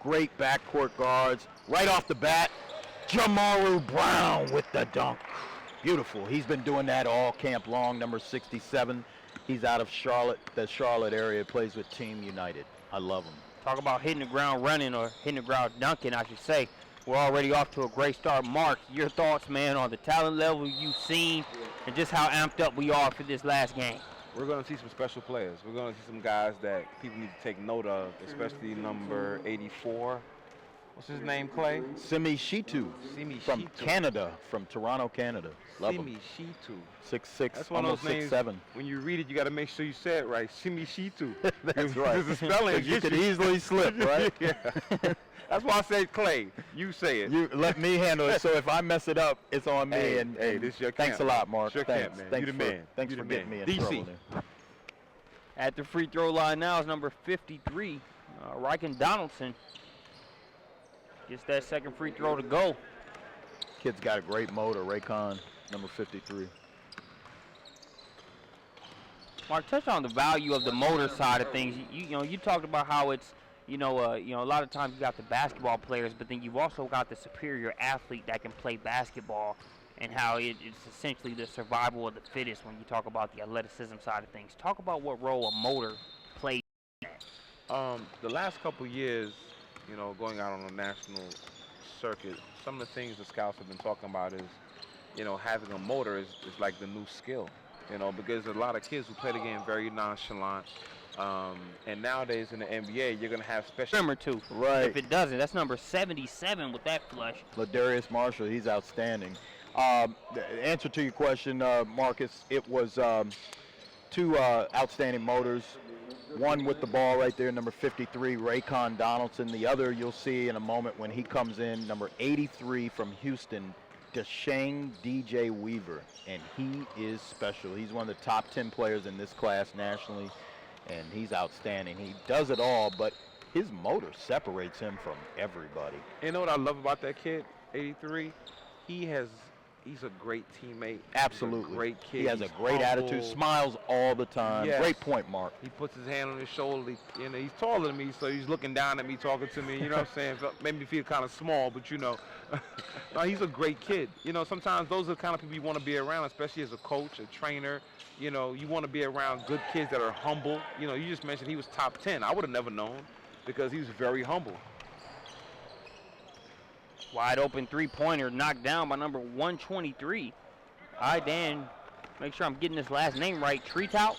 great backcourt guards. Right off the bat, Jamaru Brown with the dunk. Beautiful. He's been doing that all camp long, number 67. He's out of Charlotte, the Charlotte area, plays with Team United. I love him. Talk about hitting the ground running, or hitting the ground dunking, I should say. We're already off to a great start. Mark, your thoughts, man, on the talent level you've seen and just how amped up we are for this last game. We're going to see some special players. We're going to see some guys that people need to take note of, especially number 84. What's his name, Clay? Simi Shitu from Canada, from Toronto, Canada. Love him. Simi Shitu. 6'6", That's one almost of those names, 6'7". when you read it, you got to make sure you say it right. Simi Shitu. That's right. The spelling. You could easily slip, right? Yeah. That's why I said Clay. You say it. You let me handle it. So if I mess it up, it's on me. Hey, and this is your thanks camp. a lot, Mark. It's your Thanks. camp, man. Thanks You the for, man. Thanks You for the getting man. me in DC. trouble there. At the free throw line now is number 53, Ryken Donaldson. Gets that second free throw to go. Kid's got a great motor, Raycon, number 53. Mark, touch on the value of the motor side of things. You talked about how it's, a lot of times you got the basketball players, but then you've also got the superior athlete that can play basketball, and how it's essentially the survival of the fittest when you talk about the athleticism side of things. Talk about what role a motor plays in that. The last couple years, going out on a national circuit, some of the things the scouts have been talking about is, having a motor is like the new skill, because a lot of kids who play the game very nonchalant. And nowadays in the NBA, you're going to have special. Trimmer too. Right. If it doesn't, that's number 77 with that flush. Ladarius Marshall, he's outstanding. The answer to your question, Marcus, it was two outstanding motors. One with the ball right there, number 53, Raycon Donaldson. The other you'll see in a moment when he comes in, number 83 from Houston, Deshane DJ Weaver. And he is special. He's one of the top 10 players in this class nationally, and he's outstanding. He does it all, but his motor separates him from everybody. You know what I love about that kid, 83? He's a great teammate. Absolutely. He's a great kid. He has a great humble. attitude, smiles all the time. Yes. Great point, Mark. He puts his hand on his shoulder. He's taller than me, so he's looking down at me, talking to me. You know what I'm saying? Made me feel kind of small, but No, he's a great kid. Sometimes those are the kind of people you want to be around, especially as a coach, a trainer. You want to be around good kids that are humble. You just mentioned he was top 10. I would have never known because he was very humble. Wide open three-pointer knocked down by number 123. All right, Dan, make sure I'm getting this last name right. Treetout?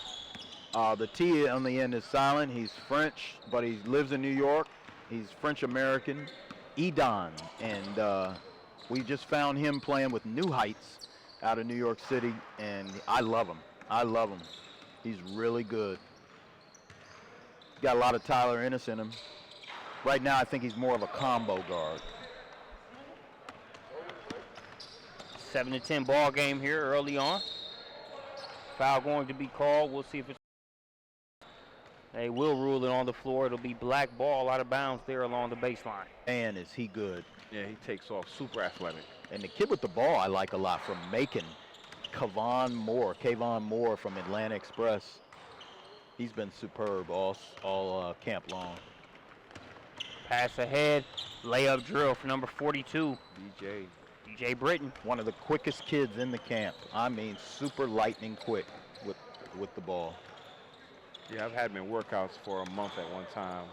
The T on the end is silent. He's French, but he lives in New York. He's French-American. Edon. And we just found him playing with New Heights out of New York City, and I love him. I love him. He's really good. Got a lot of Tyler Ennis in him. Right now, I think he's more of a combo guard. 7-10 ball game here early on. Foul going to be called. We'll see if it's. They will rule it on the floor. It'll be black ball out of bounds there along the baseline. Man, is he good. Yeah, he takes off. Super athletic. And the kid with the ball I like a lot from Macon, Kayvon Moore from Atlanta Express. He's been superb all camp long. Pass ahead, layup drill for number 42. DJ Britton. One of the quickest kids in the camp. I mean, super lightning quick with the ball. Yeah, I've had him in workouts for a month at one time.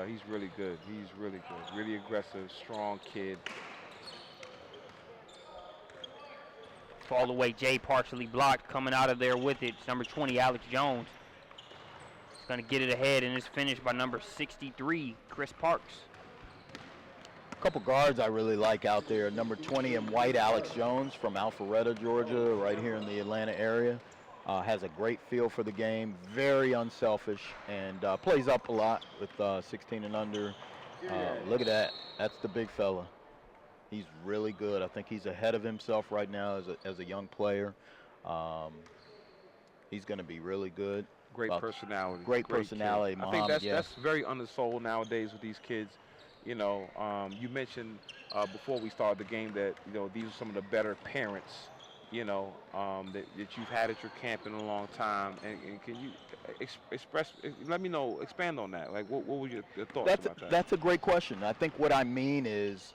He's really good. He's really good. Really aggressive, strong kid. Fall away, Jay partially blocked, coming out of there with it. It's number 20, Alex Jones. He's going to get it ahead, and it's finished by number 63, Chris Parks. A couple guards I really like out there. Number 20 in white, Alex Jones from Alpharetta, Georgia, right here in the Atlanta area. Has a great feel for the game, very unselfish, and plays up a lot with 16 and under. Look at that. That's the big fella. He's really good. I think he's ahead of himself right now as a young player. He's going to be really good. Great personality. Great personality. I think that's very undersold nowadays with these kids. You mentioned before we started the game that these are some of the better parents that you've had at your camp in a long time, and can you express? Let me know. Expand on that. Like, what were your thoughts about that? That's a great question. I think what I mean is,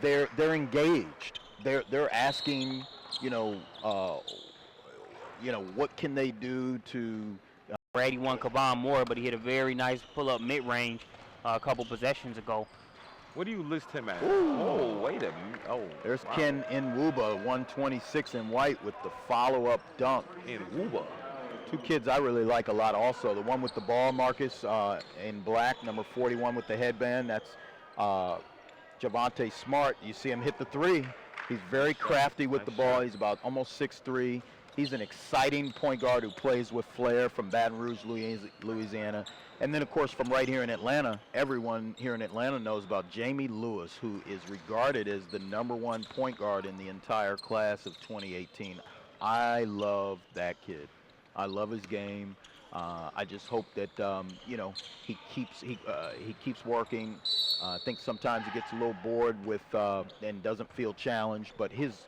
they're engaged. They're asking, what can they do to. Brady won Kaban Moore, but he hit a very nice pull-up mid-range a couple possessions ago. What do you list him at? Ooh. Oh, wait a minute. Oh, there's wow. Ken Nwuba, 126 in white with the follow-up dunk. Nwuba. Two kids I really like a lot also. The one with the ball, Marcus, in black, number 41 with the headband. That's Javante Smart. You see him hit the three. He's very crafty with the ball. He's about almost 6'3". He's an exciting point guard who plays with flair from Baton Rouge, Louisiana. And then, of course, from right here in Atlanta, everyone here in Atlanta knows about Jamie Lewis, who is regarded as the #1 point guard in the entire class of 2018. I love that kid. I love his game. I just hope that he keeps working. I think sometimes he gets a little bored with and doesn't feel challenged. But his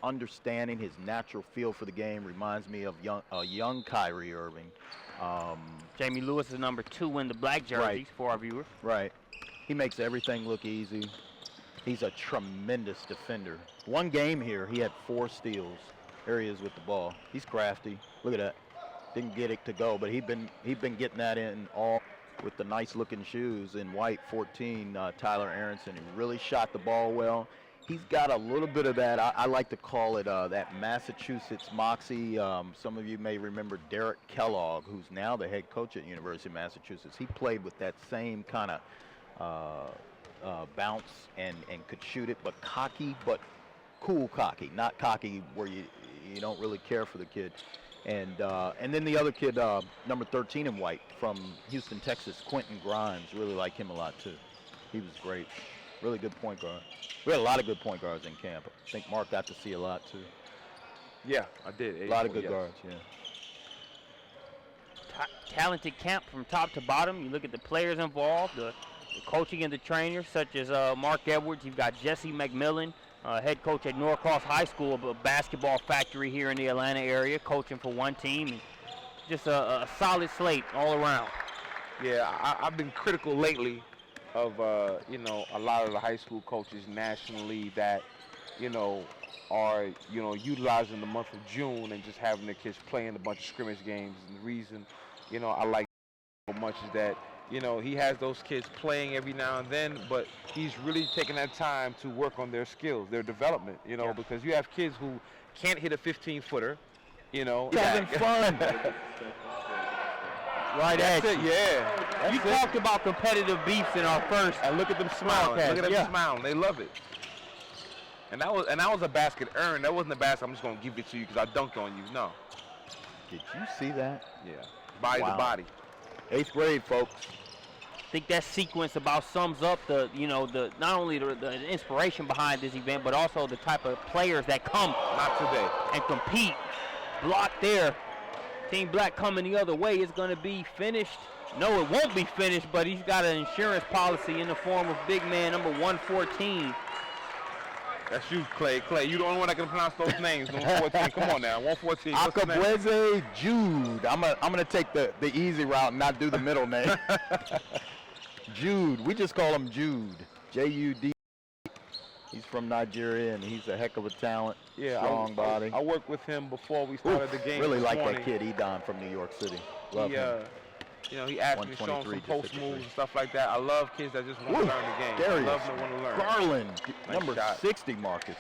understanding, his natural feel for the game reminds me of young Kyrie Irving. Jamie Lewis is number 2 in the black jerseys Right. for our viewers. Right. He makes everything look easy. He's a tremendous defender. One game here, he had 4 steals. There he is with the ball. He's crafty. Look at that. Didn't get it to go, but he'd been getting that in all with the nice looking shoes in white. 14, Tyler Aronson. He really shot the ball well. He's got a little bit of that. I like to call it that Massachusetts moxie. Some of you may remember Derek Kellogg, who's now the head coach at the University of Massachusetts. He played with that same kind of bounce and could shoot it, but cocky, but cool cocky, not cocky where you don't really care for the kid. And then the other kid, number 13 in white from Houston, Texas, Quentin Grimes. Really like him a lot too. He was great. Really good point guard. We had a lot of good point guards in camp. I think Mark got to see a lot too. Yeah, I did. A lot of good guards, yeah. Talented camp from top to bottom. You look at the players involved, the coaching and the trainers, such as Mark Edwards. You've got Jesse McMillan, head coach at Norcross High School, a basketball factory here in the Atlanta area, coaching for one team. And just a solid slate all around. Yeah, I've been critical lately of a lot of the high school coaches nationally that are utilizing the month of June and just having their kids playing a bunch of scrimmage games. And the reason I like so much is that he has those kids playing every now and then, but he's really taking that time to work on their skills, their development, because you have kids who can't hit a 15-footer, Having fun. Right at That's it, yeah. You talked about competitive beefs in our first. And look at them smiling. Look at them Yeah. smiling. They love it. And that was a basket earned. That wasn't a basket I'm just gonna give it to you because I dunked on you. No. Did you see that? Yeah. Body to body. 8th grade, folks. I think that sequence about sums up the not only the inspiration behind this event, but also the type of players that come Not today. and compete. Block there. Team Black coming the other way is going to be finished. No, it won't be finished, but he's got an insurance policy in the form of big man number 114. That's you, Clay. Clay, you the only one that can pronounce those names. 114. Come on now. 114. What's the name? Akabweze Jude. I'm gonna take the easy route and not do the middle name. Jude. We just call him Jude. J-U-D. He's from Nigeria and he's a heck of a talent. Yeah, strong body. I worked with him before we started the game. Really this like morning. that kid Edon from New York City. Love him. He asked me to show him some 123 to post 53. moves and stuff like that. I love kids that just want to learn the game. There I he love is. them want to learn. Garland, Nice number shot. 60, Marcus.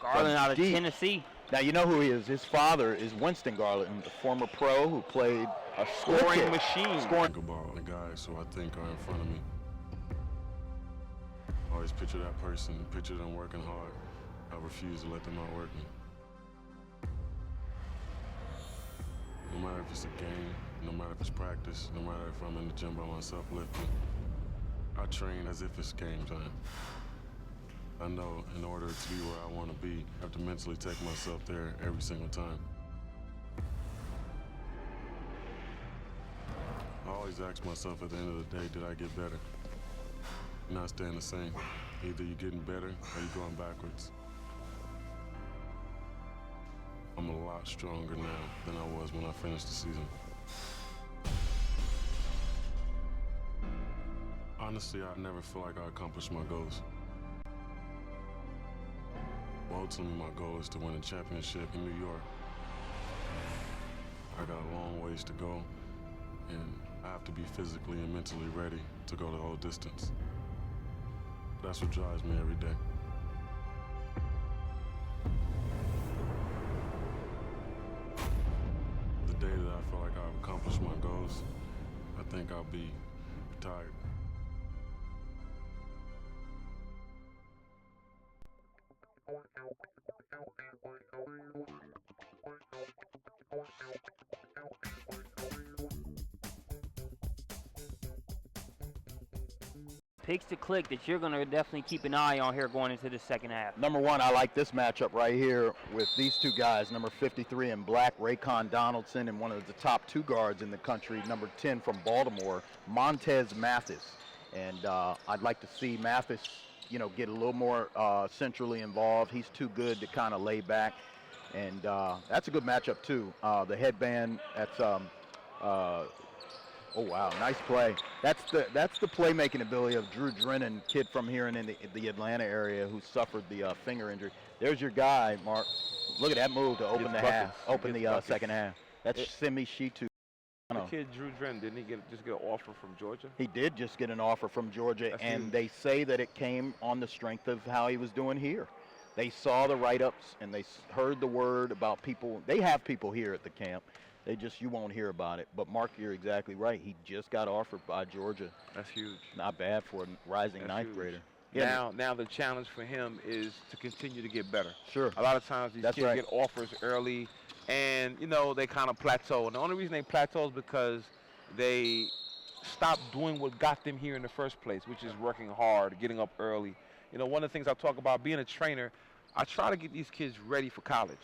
Garland out of deep. Tennessee. Now you know who he is. His father is Winston Garland, a former pro who played A scoring Wicked. machine. Scoring. About the guys who I think are in front of me. Always picture that person, picture them working hard. I refuse to let them outwork me. No matter if it's a game, no matter if it's practice, no matter if I'm in the gym by myself lifting, I train as if it's game time. I know in order to be where I want to be, I have to mentally take myself there every single time. I always ask myself at the end of the day, did I get better? Not staying the same. Either you're getting better or you're going backwards. I'm a lot stronger now than I was when I finished the season. Honestly, I never feel like I accomplished my goals. But ultimately, my goal is to win a championship in New York. I got a long ways to go, and I have to be physically and mentally ready to go the whole distance. That's what drives me every day. The day that I feel like I've accomplished my goals, I think I'll be retired. Picks to click that you're going to definitely keep an eye on here going into the second half. Number one, I like this matchup right here with these two guys, number 53 in black, Raycon Donaldson, and one of the top two guards in the country, number 10 from Baltimore, Montez Mathis. And I'd like to see Mathis, get a little more centrally involved. He's too good to kind of lay back. And that's a good matchup, too. The headband, that's oh wow, nice play. That's the playmaking ability of Drew Drennan, kid from here in the Atlanta area who suffered the finger injury. There's your guy, Mark. Look at that move to open the second half. That's Simi Shitu. The kid Drew Drennan, didn't he just get an offer from Georgia? He did just get an offer from Georgia, That's and huge. they say that it came on the strength of how he was doing here. They saw the write-ups and they heard the word about people. They have people here at the camp. You won't hear about it. But Mark, you're exactly right. He just got offered by Georgia. That's huge. Not bad for a rising ninth grader. Yeah. Now the challenge for him is to continue to get better. Sure. A lot of times these That's kids right. get offers early, and they kind of plateau. And the only reason they plateau is because they stop doing what got them here in the first place, which is working hard, getting up early. One of the things I talk about being a trainer, I try to get these kids ready for college.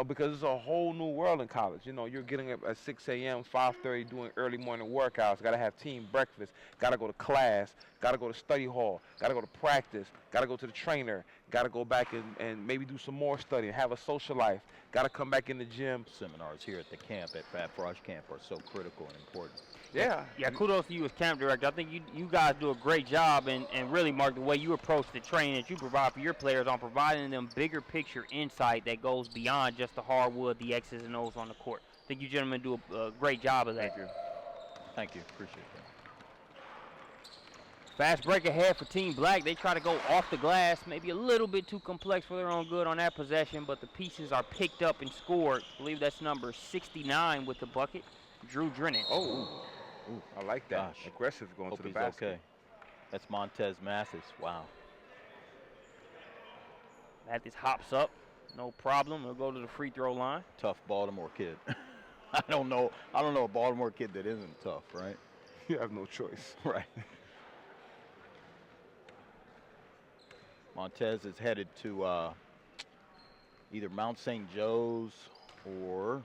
Because it's a whole new world in college. You're getting up at 6 a.m., 5:30, doing early morning workouts. Got to have team breakfast. Got to go to class. Got to go to study hall. Got to go to practice. Got to go to the trainer. Got to go back and maybe do some more studying. Have a social life. Got to come back in the gym. Seminars here at the camp, at Frosh Camp, are so critical and important. Yeah. Yeah, kudos to you as camp director. I think you guys do a great job, and really, Mark, the way you approach the training that you provide for your players on providing them bigger picture insight that goes beyond just the hardwood, the X's and O's on the court. I think you gentlemen do a great job of that. Thank you. Appreciate that. Fast break ahead for Team Black. They try to go off the glass, maybe a little bit too complex for their own good on that possession, but the pieces are picked up and scored. I believe that's number 69 with the bucket, Drew Drennan. Oh. Ooh, I like that. Gosh. Aggressive going Hope to the he's basket. okay. That's Montez Mathis. Wow. Mathis hops up, no problem. He'll go to the free throw line. Tough Baltimore kid. I don't know a Baltimore kid that isn't tough, right? You have no choice. Right. Montez is headed to either Mount St. Joe's or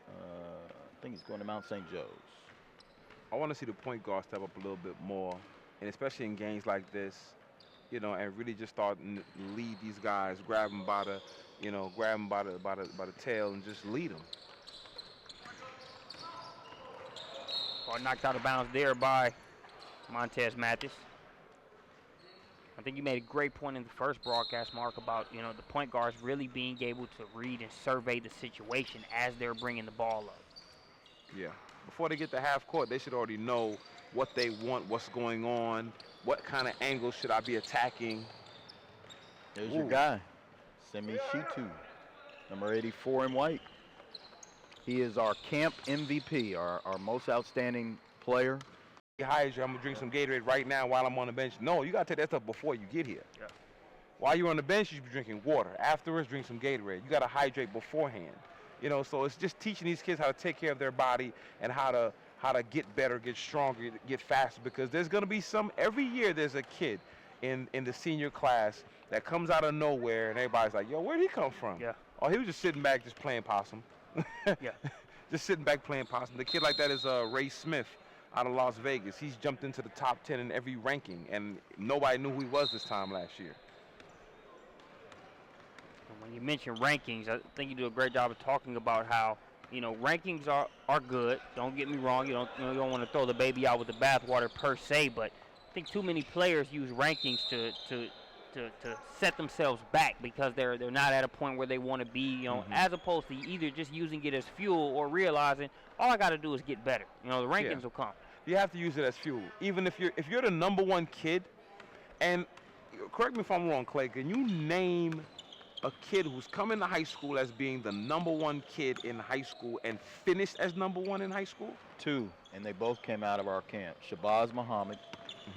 I think he's going to Mount St. Joe's. I want to see the point guard step up a little bit more, and especially in games like this, and really just start to lead these guys, grab them by the tail and just lead them. Ball knocked out of bounds there by Montez Mathis. I think you made a great point in the first broadcast, Mark, about the point guards really being able to read and survey the situation as they're bringing the ball up. Yeah. Before they get to half court, they should already know what they want, what's going on, what kind of angle should I be attacking. There's your guy, Simi Shitu, number 84 in white. He is our camp MVP, our most outstanding player. He hires you, I'm going to drink some Gatorade right now while I'm on the bench. No, you got to take that stuff before you get here. Yeah. While you're on the bench, you should be drinking water. Afterwards, drink some Gatorade. You got to hydrate beforehand. So it's just teaching these kids how to take care of their body and how to get better, get stronger, get faster. Because there's going to be every year there's a kid in the senior class that comes out of nowhere and everybody's like, yo, where'd he come from? Yeah. Oh, he was just sitting back just playing possum. Yeah. Just sitting back playing possum. The kid like that is Ray Smith out of Las Vegas. He's jumped into the top 10 in every ranking, and nobody knew who he was this time last year. When you mention rankings, I think you do a great job of talking about how, rankings are good. Don't get me wrong. You don't want to throw the baby out with the bathwater per se, but I think too many players use rankings to set themselves back because they're not at a point where they want to be, as opposed to either just using it as fuel or realizing all I got to do is get better. The rankings will come. You have to use it as fuel. Even if you're the number one kid, and correct me if I'm wrong, Clay, can you name a kid who's come into high school as being the number one kid in high school and finished as number one in high school? 2, and they both came out of our camp. Shabazz Muhammad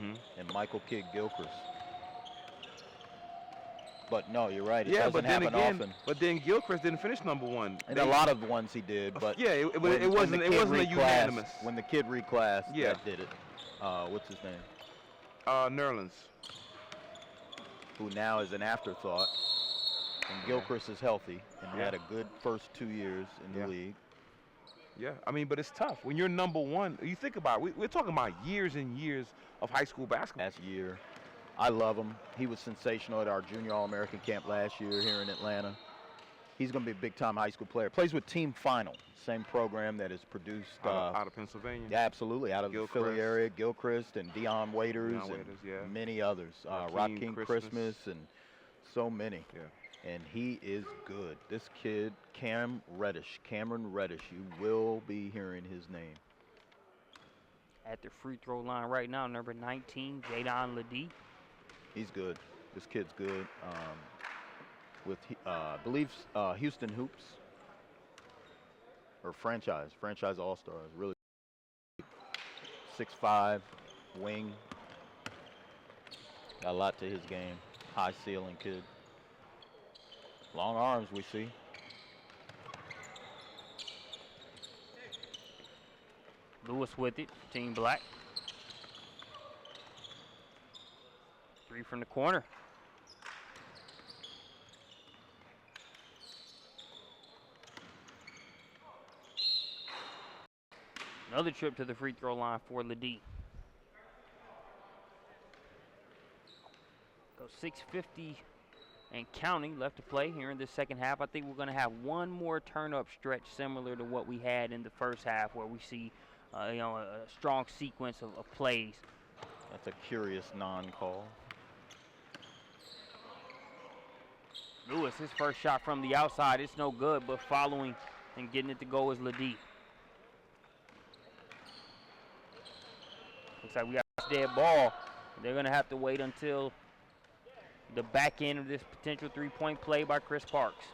and Michael Kidd Gilchrist. But no, you're right. It doesn't happen often. But then Gilchrist didn't finish number one. And a lot of ones he did, but it wasn't a unanimous. When the kid reclassed, that did it. What's his name? Nerlens. Who now is an afterthought. And Gilchrist is healthy and he had a good first 2 years in the league. Yeah, I mean, but it's tough. When you're number one, you think about it, we're talking about years and years of high school basketball. Last year. I love him. He was sensational at our junior All-American camp last year here in Atlanta. He's going to be a big-time high school player. Plays with Team Final, same program that is produced. Out of Pennsylvania? Yeah, absolutely. Out of the Philly area. Gilchrist and Deion Waiters and many others. Rakeem Christmas and so many. Yeah. And he is good. This kid, Cameron Reddish, you will be hearing his name. At the free throw line right now, number 19, Jadon Ledee. He's good. This kid's good. With, I believe, Houston Hoops. Or franchise all-stars. Really 6'5", wing. Got a lot to his game. High ceiling kid. Long arms we see. Lewis with it, Team Black. 3 from the corner. Another trip to the free throw line for Ledee. Go 6:50 and counting left to play here in the second half. I think we're going to have one more turn-up stretch similar to what we had in the first half, where we see a strong sequence of plays. That's a curious non-call. Lewis, his first shot from the outside, it's no good, but following and getting it to go is Ledee. Looks like we got a dead ball. They're going to have to wait until the back end of this potential three-point play by Chris Parks.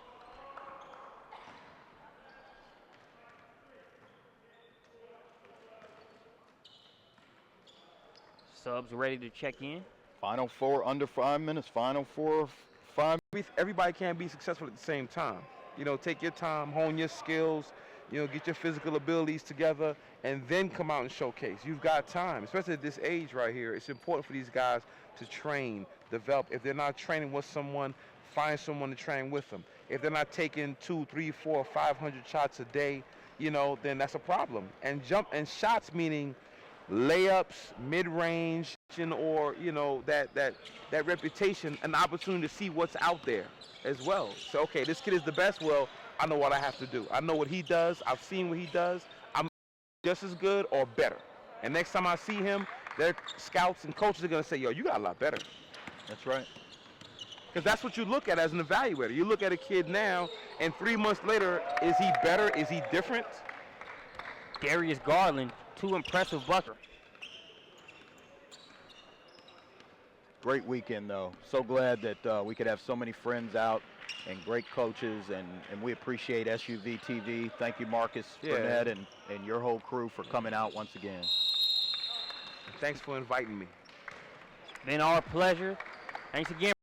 Subs ready to check in. Final 4 under 5 minutes. Final 4, 5. Everybody can't be successful at the same time. Take your time, hone your skills, get your physical abilities together, and then come out and showcase. You've got time, especially at this age right here. It's important for these guys to train, develop. If they're not training with someone, find someone to train with them. If they're not taking 200, 300, 400, 500 shots a day, then that's a problem. And shots meaning layups, mid-range, or that reputation, an opportunity to see what's out there as well. So, okay, this kid is the best. Well, I know what I have to do. I know what he does. I've seen what he does. I'm just as good or better. And next time I see him, their scouts and coaches are going to say, yo, you got a lot better. That's right. Because that's what you look at as an evaluator. You look at a kid now, and 3 months later, is he better? Is he different? Darius Garland, 2 impressive buckets. Great weekend, though. So glad that we could have so many friends out and great coaches, and we appreciate SUV TV. Thank you, Marcus Burnett, and your whole crew for coming out once again. Thanks for inviting me. Been our pleasure. Thanks again.